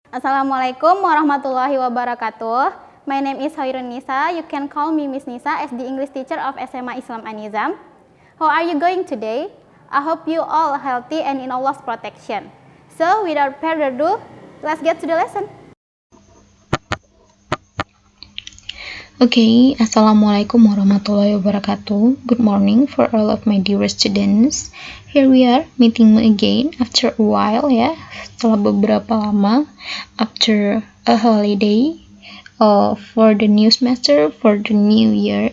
Assalamualaikum warahmatullahi wabarakatuh. My name is Hoirun Nisa. You can call me Miss Nisa as the English teacher of SMA Islam An-Nizam. How are you going today? I hope you all healthy and in Allah's protection. So without further ado, let's get to the lesson. Okay, Assalamualaikum warahmatullahi wabarakatuh. Good morning for all of my dear students. Here we are meeting again after a while ya, setelah beberapa lama, after a holiday for the new semester, for the new year.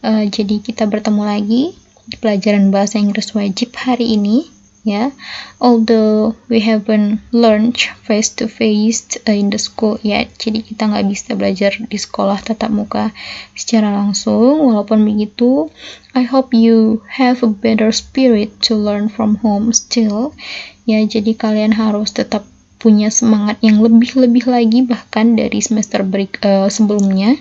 Jadi kita bertemu lagi di pelajaran bahasa Inggris wajib hari ini ya. Although we haven't learned face to face in the school yet, jadi kita nggak bisa belajar di sekolah tatap muka secara langsung. Walaupun begitu, I hope you have a better spirit to learn from home still ya. Jadi kalian harus tetap punya semangat yang lebih lagi bahkan dari semester sebelumnya,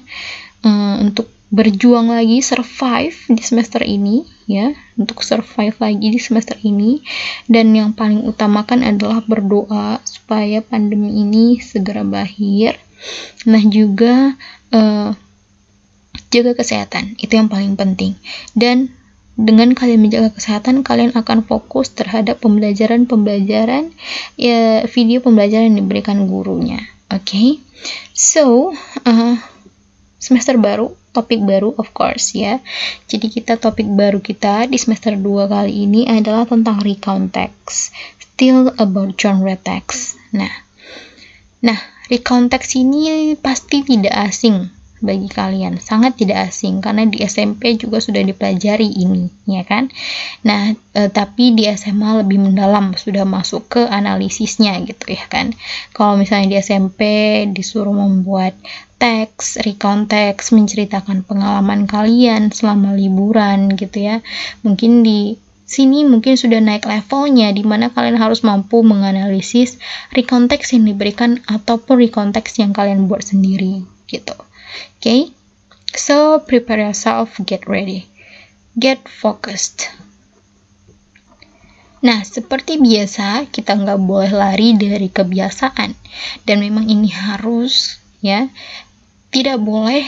untuk berjuang lagi, survive di semester ini ya, untuk survive lagi di semester ini. Dan yang paling utamakan adalah berdoa supaya pandemi ini segera berakhir. Nah juga jaga kesehatan, itu yang paling penting. Dan dengan kalian menjaga kesehatan, kalian akan fokus terhadap pembelajaran ya, video pembelajaran yang diberikan gurunya. Okay? So semester baru, topik baru of course ya. Jadi topik baru kita di semester 2 kali ini adalah tentang recount text, still about genre text. Nah, recount text ini pasti tidak asing bagi kalian, sangat tidak asing karena di SMP juga sudah dipelajari ini, ya kan? Nah, tapi di SMA lebih mendalam, sudah masuk ke analisisnya gitu ya kan. Kalau misalnya di SMP disuruh membuat teks, recount teks, menceritakan pengalaman kalian selama liburan gitu ya. Mungkin di sini mungkin sudah naik levelnya, di mana kalian harus mampu menganalisis recount teks yang diberikan ataupun recount teks yang kalian buat sendiri gitu. Okay, so prepare yourself, get ready, get focused. Nah, seperti biasa, kita nggak boleh lari dari kebiasaan. Dan memang ini harus, ya, tidak boleh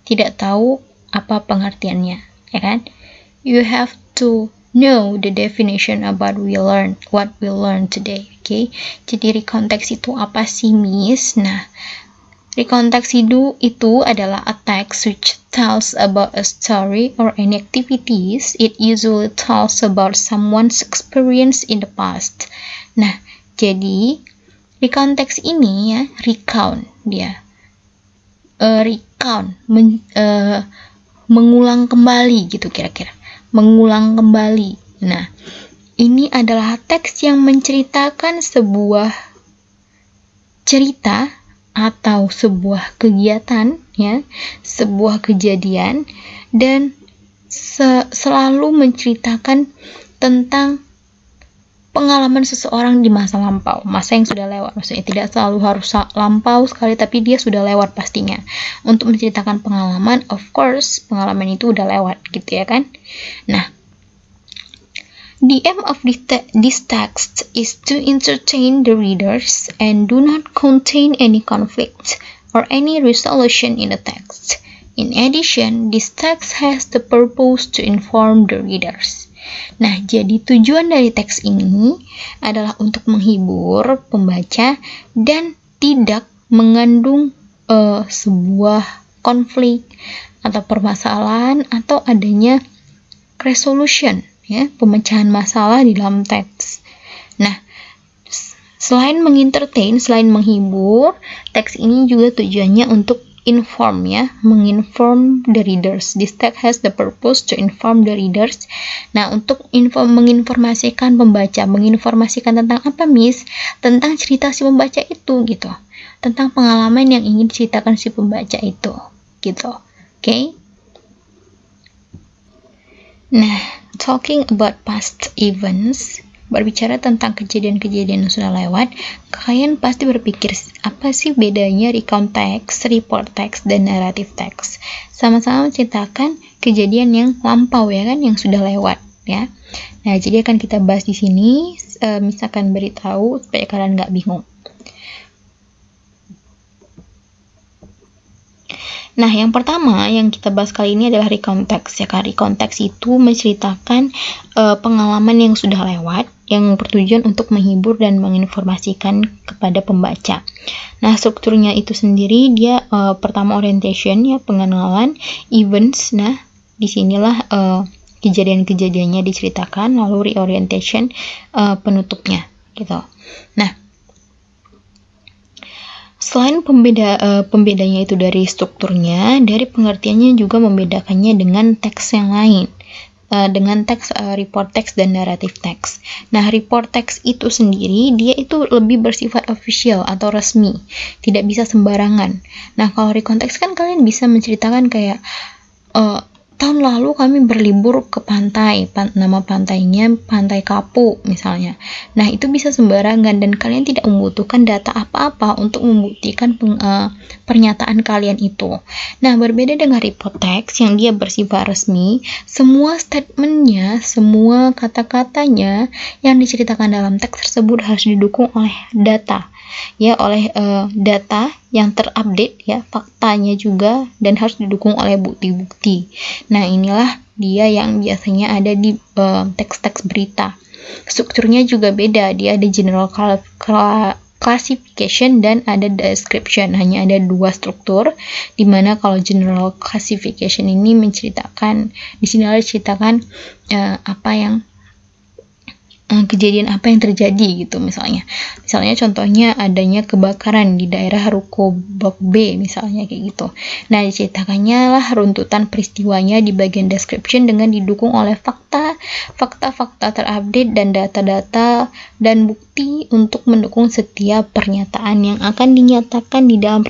tidak tahu apa pengertiannya, ya kan? You have to know the definition about what we learn today, okay? Jadi recount text itu apa sih, Miss? Nah, recount text itu adalah a text which tells about a story or any activities. It usually tells about someone's experience in the past. Nah, jadi recount text ini ya, recount dia. Mengulang kembali gitu kira-kira. Mengulang kembali. Nah, ini adalah teks yang menceritakan sebuah cerita atau sebuah kegiatan ya, sebuah kejadian, dan selalu menceritakan tentang pengalaman seseorang di masa lampau, masa yang sudah lewat. Maksudnya tidak selalu harus lampau sekali, tapi dia sudah lewat pastinya. Untuk menceritakan pengalaman, of course pengalaman itu udah lewat gitu ya kan. Nah, the aim of this text is to entertain the readers and do not contain any conflict or any resolution in the text. In addition, this text has the purpose to inform the readers. Nah, jadi tujuan dari teks ini adalah untuk menghibur pembaca dan tidak mengandung sebuah konflik atau permasalahan atau adanya resolution ya, pemecahan masalah di dalam teks. Nah, selain mengentertain, selain menghibur, teks ini juga tujuannya untuk inform ya, menginform the readers. This text has the purpose to inform the readers. Nah, untuk menginformasikan pembaca, menginformasikan tentang apa, Miss? Tentang cerita si pembaca itu gitu. Tentang pengalaman yang ingin diceritakan si pembaca itu gitu. Okay? Nah, talking about past events, berbicara tentang kejadian-kejadian yang sudah lewat, kalian pasti berpikir apa sih bedanya recount text, report text, dan narrative text? Sama-sama menceritakan kejadian yang lampau ya kan, yang sudah lewat ya. Nah, jadi akan kita bahas di sini, misalkan beritahu supaya kalian nggak bingung. Nah, yang pertama yang kita bahas kali ini adalah recontext ya kan. Recontext itu menceritakan pengalaman yang sudah lewat yang bertujuan untuk menghibur dan menginformasikan kepada pembaca. Nah, strukturnya itu sendiri dia pertama orientation ya, pengenalan, events. Nah, disinilah kejadian-kejadiannya diceritakan, lalu reorientation penutupnya gitu. Nah, selain pembedanya itu dari strukturnya, dari pengertiannya juga membedakannya dengan teks yang lain, dengan teks report text dan narrative text. Nah, report text itu sendiri dia itu lebih bersifat official atau resmi, tidak bisa sembarangan. Nah, kalau recontext kan kalian bisa menceritakan kayak tahun lalu kami berlibur ke pantai, nama pantainya Pantai Kapu misalnya. Nah, itu bisa sembarangan dan kalian tidak membutuhkan data apa-apa untuk membuktikan pernyataan kalian itu. Nah, berbeda dengan report text yang dia bersifat resmi, semua statementnya, semua kata-katanya yang diceritakan dalam teks tersebut harus didukung oleh data. Ya, oleh data yang terupdate ya, faktanya juga, dan harus didukung oleh bukti-bukti. Nah, inilah dia yang biasanya ada di teks-teks berita. Strukturnya juga beda, dia ada general classification dan ada description. Hanya ada dua struktur, dimana kalau general classification ini menceritakan, di sini diceritakan kejadian apa yang terjadi gitu, misalnya contohnya adanya kebakaran di daerah Ruko Blok B misalnya kayak gitu. Nah, diceritakannya lah runtutan peristiwanya di bagian description dengan didukung oleh fakta terupdate dan data-data dan bukti untuk mendukung setiap pernyataan yang akan dinyatakan di dalam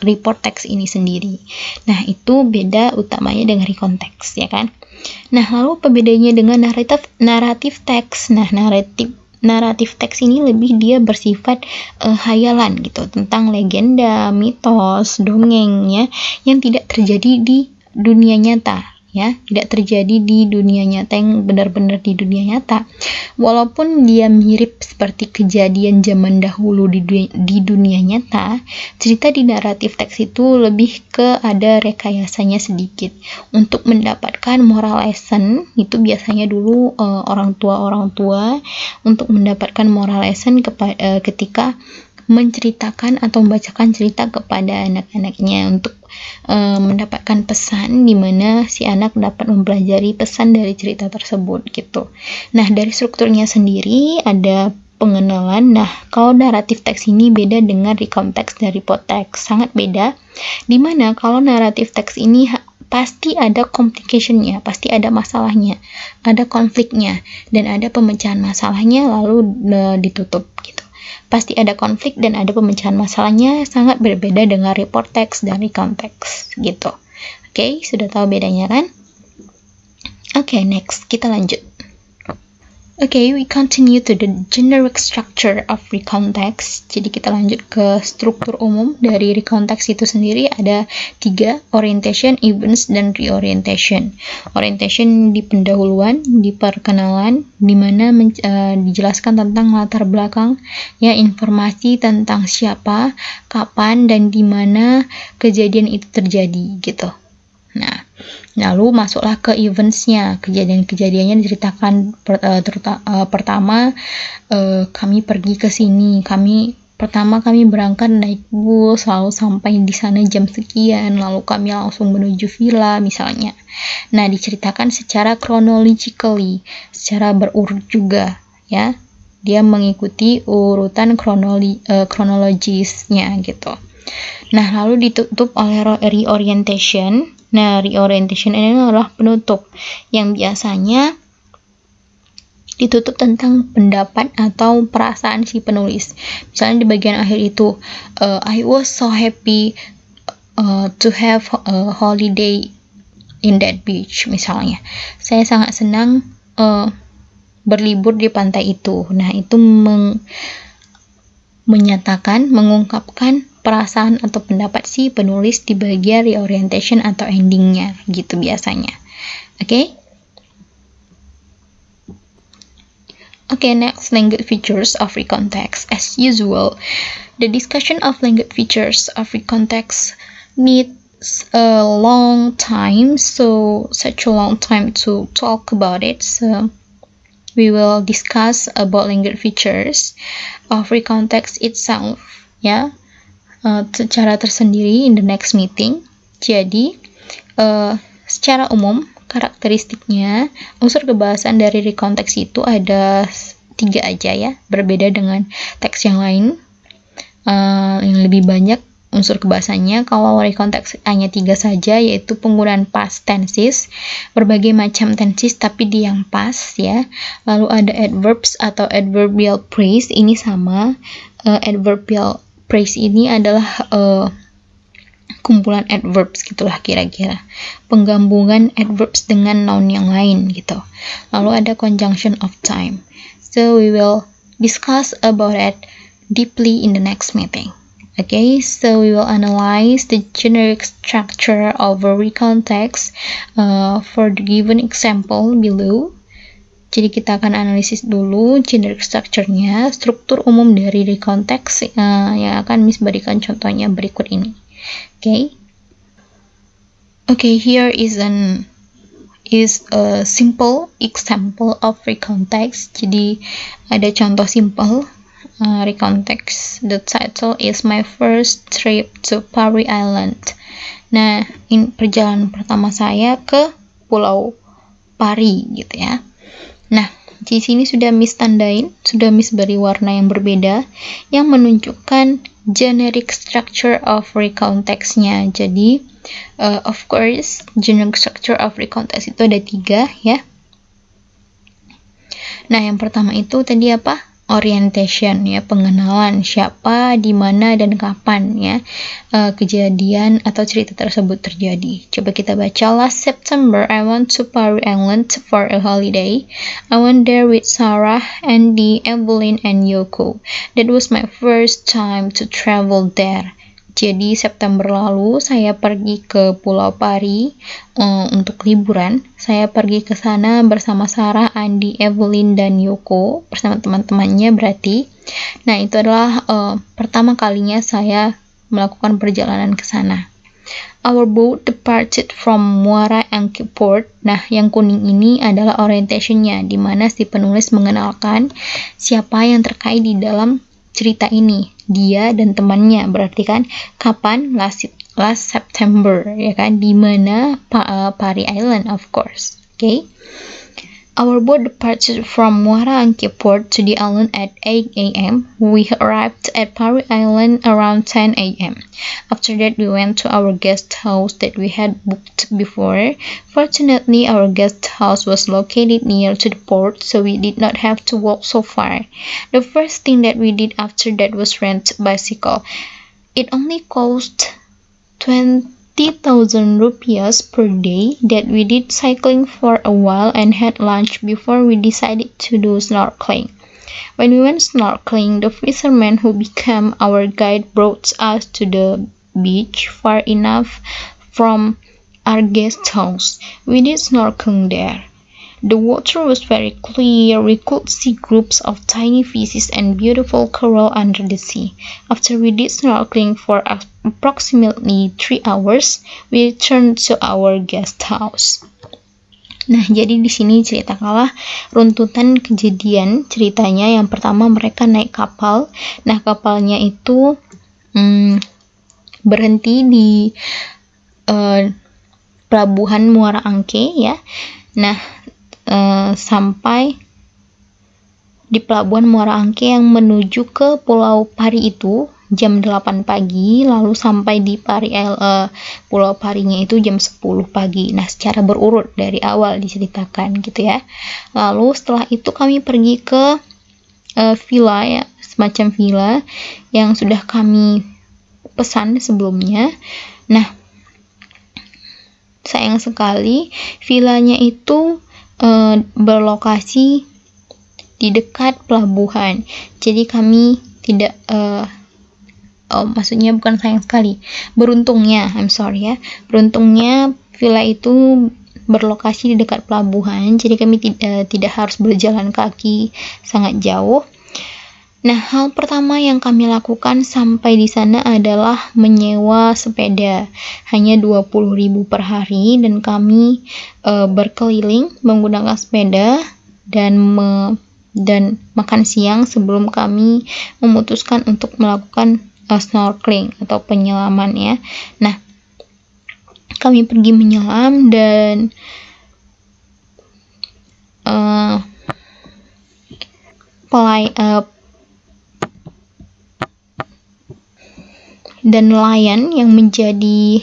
report text ini sendiri. Nah, itu beda utamanya dengan recontext ya kan. Nah, lalu perbedaannya dengan naratif teks. Nah, naratif teks ini lebih dia bersifat hayalan gitu, tentang legenda, mitos, dongeng ya, yang tidak terjadi di dunia nyata ya, tidak terjadi di dunia nyata yang benar-benar di dunia nyata. Walaupun dia mirip seperti kejadian zaman dahulu di dunia nyata, cerita di naratif teks itu lebih ke ada rekayasanya sedikit untuk mendapatkan moral lesson. Itu biasanya dulu orang tua untuk mendapatkan moral lesson ketika menceritakan atau membacakan cerita kepada anak-anaknya untuk mendapatkan pesan di mana si anak dapat mempelajari pesan dari cerita tersebut gitu. Nah, dari strukturnya sendiri ada pengenalan. Nah, kalau naratif teks ini beda dengan recontext dan report text, sangat beda. Dimana kalau naratif teks ini pasti ada complication-nya, pasti ada masalahnya, ada konfliknya, dan ada pemecahan masalahnya lalu ditutup gitu. Pasti ada konflik dan ada pemecahan masalahnya, sangat berbeda dengan report text dan recontext gitu. Oke, sudah tahu bedanya kan? Oke, next kita lanjut. Okay, we continue to the generic structure of recontext. Jadi kita lanjut ke struktur umum dari recontext itu sendiri. Ada 3, orientation, events, dan reorientation. Orientation di pendahuluan, di perkenalan, di mana dijelaskan tentang latar belakang, ya, informasi tentang siapa, kapan, dan di mana kejadian itu terjadi gitu. Nah, lalu masuklah ke events-nya. Kejadian-kejadiannya diceritakan pertama kami pergi ke sini. Kami berangkat naik bus, lalu sampai di sana jam sekian, lalu kami langsung menuju villa misalnya. Nah, diceritakan secara chronologically, secara berurut juga ya. Dia mengikuti urutan kronologisnya gitu. Nah, lalu ditutup oleh reorientation. Nah, reorientation ini adalah penutup yang biasanya ditutup tentang pendapat atau perasaan si penulis. Misalnya di bagian akhir itu, I was so happy to have a holiday in that beach misalnya. Saya sangat senang berlibur di pantai itu. Nah, itu mengungkapkan perasaan atau pendapat si penulis di bagian reorientation atau endingnya gitu biasanya. Oke? Okay, next, language features of recontext. As usual, the discussion of language features of recontext needs a long time, such a long time to talk about it. So we will discuss about language features of recount text itself, ya, secara tersendiri in the next meeting. Jadi, secara umum karakteristiknya unsur kebahasaan dari recount text itu ada 3 aja ya, berbeda dengan teks yang lain yang lebih banyak unsur kebahasaannya. Kalau recount text hanya 3 saja, yaitu penggunaan past tenses, berbagai macam tenses tapi di yang past ya. Lalu ada adverbs atau adverbial phrase, ini sama. Adverbial phrase ini adalah kumpulan adverbs gitulah kira-kira, penggabungan adverbs dengan noun yang lain gitu. Lalu ada conjunction of time. So we will discuss about it deeply in the next meeting. Okay, so we will analyze the generic structure of a recount text for the given example below. Jadi kita akan analisis dulu generic structure-nya, struktur umum dari recount text yang akan Miss berikan contohnya berikut ini. Okay, here is a simple example of recount text. Jadi ada contoh simple recount text. The title is My First Trip to Parry Island. Nah, ini perjalanan pertama saya ke Pulau Pari gitu ya. Nah, di sini sudah Miss tandain, sudah Miss beri warna yang berbeda yang menunjukkan generic structure of recount text-nya. Jadi, of course, generic structure of recount text itu ada 3 ya. Nah, yang pertama itu tadi apa? Orientation ya, pengenalan siapa, di mana dan kapan ya kejadian atau cerita tersebut terjadi. Coba kita baca. Last September I went to Parry Island for a holiday. I went there with Sarah, Andy, Evelyn, and Yoko. That was my first time to travel there. Jadi September lalu saya pergi ke Pulau Pari untuk liburan. Saya pergi ke sana bersama Sarah, Andi, Evelyn, dan Yoko bersama teman-temannya berarti. Nah, itu adalah pertama kalinya saya melakukan perjalanan ke sana. Our boat departed from Muara Angke Port. Nah, yang kuning ini adalah orientation-nya, di mana si penulis mengenalkan siapa yang terkait di dalam cerita ini, dia dan temannya. Berarti kan kapan? Last September ya kan, di mana Parry Island of course. Okay. Our boat departed from Muara Angke Port to the island at 8 a.m. We arrived at Parry Island around 10 a.m. After that, we went to our guest house that we had booked before. Fortunately, our guest house was located near to the port, so we did not have to walk so far. The first thing that we did after that was rent a bicycle. It only cost 20,000 rupiahs per day. That we did cycling for a while and had lunch before we decided to do snorkeling. When we went snorkeling, the fisherman who became our guide brought us to the beach far enough from our guest house. We did snorkeling there. The water was very clear. We could see groups of tiny fishes and beautiful coral under the sea. After we did snorkeling for approximately 3 hours, we returned to our guest house. Nah, jadi di sini ceritakanlah runtutan kejadian ceritanya. Yang pertama, mereka naik kapal. Nah, kapalnya itu berhenti di pelabuhan Muara Angke ya. Nah, sampai di pelabuhan Muara Angke yang menuju ke Pulau Pari itu jam 8 pagi, lalu sampai di Pulau Parinya itu jam 10 pagi. Nah, secara berurut dari awal diceritakan gitu ya. Lalu setelah itu kami pergi ke villa ya, semacam villa yang sudah kami pesan sebelumnya. Nah, sayang sekali villanya itu berlokasi di dekat pelabuhan. Jadi kami tidak maksudnya bukan sayang sekali. Beruntungnya beruntungnya villa itu berlokasi di dekat pelabuhan. Jadi kami tidak harus berjalan kaki sangat jauh. Nah, hal pertama yang kami lakukan sampai di sana adalah menyewa sepeda. Hanya 20.000 per hari dan kami berkeliling menggunakan sepeda dan makan siang sebelum kami memutuskan untuk melakukan snorkeling atau penyelaman ya. Nah, kami pergi menyelam dan nelayan yang menjadi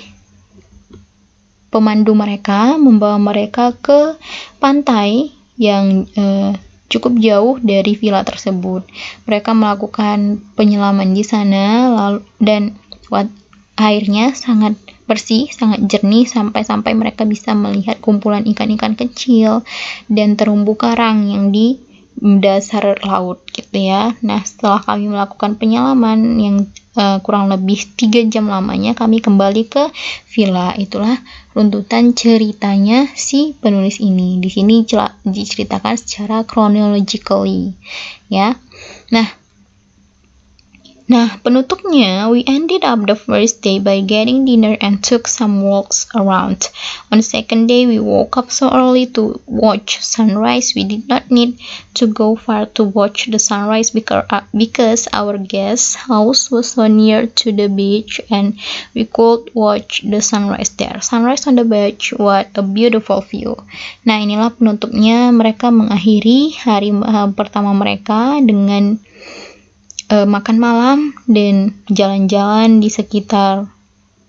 pemandu mereka membawa mereka ke pantai yang cukup jauh dari villa tersebut. Mereka melakukan penyelaman di sana dan airnya sangat bersih, sangat jernih sampai mereka bisa melihat kumpulan ikan-ikan kecil dan terumbu karang yang di dasar laut gitu ya. Nah, setelah kami melakukan penyelaman yang kurang lebih 3 jam lamanya, kami kembali ke villa. Itulah runtutan ceritanya si penulis ini. Di sini diceritakan secara chronologically ya. Nah, penutupnya, we ended up the first day by getting dinner and took some walks around. On the second day, we woke up so early to watch sunrise. We did not need to go far to watch the sunrise because our guest house was so near to the beach and we could watch the sunrise there. Sunrise on the beach, what a beautiful view. Nah, inilah penutupnya. Mereka mengakhiri hari pertama mereka dengan makan malam dan jalan-jalan di sekitar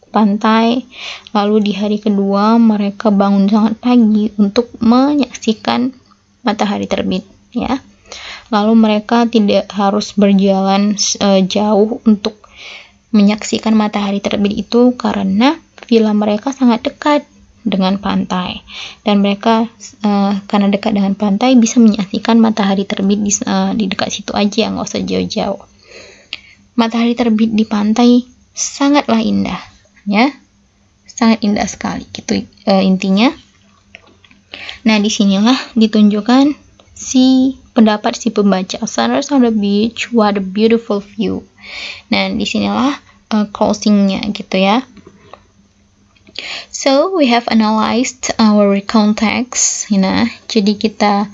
pantai. Lalu di hari kedua mereka bangun sangat pagi untuk menyaksikan matahari terbit ya. Lalu mereka tidak harus berjalan jauh untuk menyaksikan matahari terbit itu karena villa mereka sangat dekat dengan pantai dan mereka karena dekat dengan pantai bisa menyaksikan matahari terbit di dekat situ aja, nggak usah jauh-jauh. Matahari terbit di pantai sangatlah indah ya, sangat indah sekali gitu intinya. Nah, disinilah ditunjukkan pendapat si pembaca. Sunrise on the beach, what a beautiful view. Nah, disinilah closingnya gitu ya. So we have analyzed our recount text. Nah, jadi kita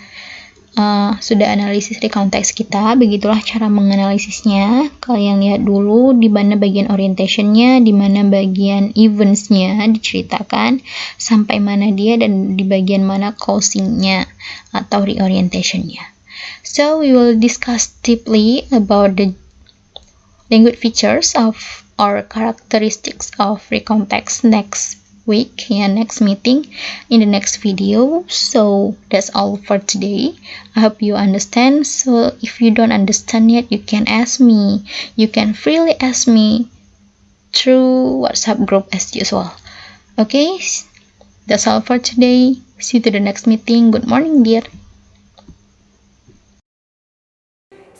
sudah analisis recount text kita. Begitulah cara menganalisisnya. Kalian lihat dulu di mana bagian orientationnya, di mana bagian eventsnya diceritakan, sampai mana dia, dan di bagian mana closingnya atau reorientationnya. So we will discuss deeply about the language features of or characteristics of recount text next week, next meeting in the next video. So that's all for today. I hope you understand. So if you don't understand yet, you can ask me. You can freely ask me through WhatsApp group as usual. Okay, that's all for today. See you to the next meeting. Good morning, dear.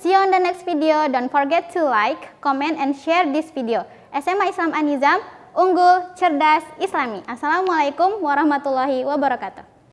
See you on the next video. Don't forget to like, comment, and share this video. SMA Islam An-Nizam, unggul, cerdas, islami. Assalamualaikum warahmatullahi wabarakatuh.